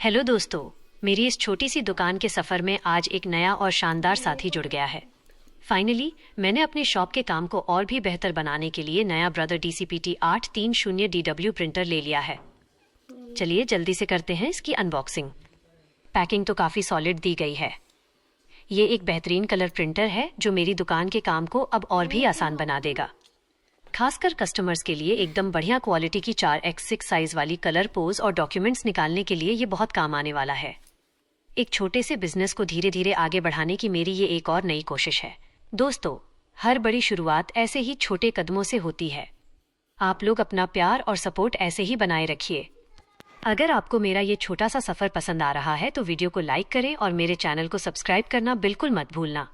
Hello दोस्तों, मेरी इस छोटी सी दुकान के सफ़र में आज एक नया और शानदार साथी जुड़ गया है। फाइनली मैंने अपने शॉप के काम को और भी बेहतर बनाने के लिए नया ब्रदर DCPT 830 DW प्रिंटर ले लिया है। चलिए जल्दी से करते हैं इसकी अनबॉक्सिंग। पैकिंग तो काफ़ी सॉलिड दी गई है। ये एक बेहतरीन कलर प्रिंटर है जो मेरी दुकान के काम को अब और भी आसान बना देगा। खासकर कस्टमर्स के लिए एकदम बढ़िया क्वालिटी की 4x6 साइज वाली कलर पोज और डॉक्यूमेंट्स निकालने के लिए ये बहुत काम आने वाला है। एक छोटे से बिजनेस को धीरे धीरे आगे बढ़ाने की मेरी ये एक और नई कोशिश है। दोस्तों, हर बड़ी शुरुआत ऐसे ही छोटे कदमों से होती है। आप लोग अपना प्यार और सपोर्ट ऐसे ही बनाए रखिए। अगर आपको मेरा ये छोटा सा सफ़र पसंद आ रहा है तो वीडियो को लाइक करें और मेरे चैनल को सब्सक्राइब करना बिल्कुल मत भूलना।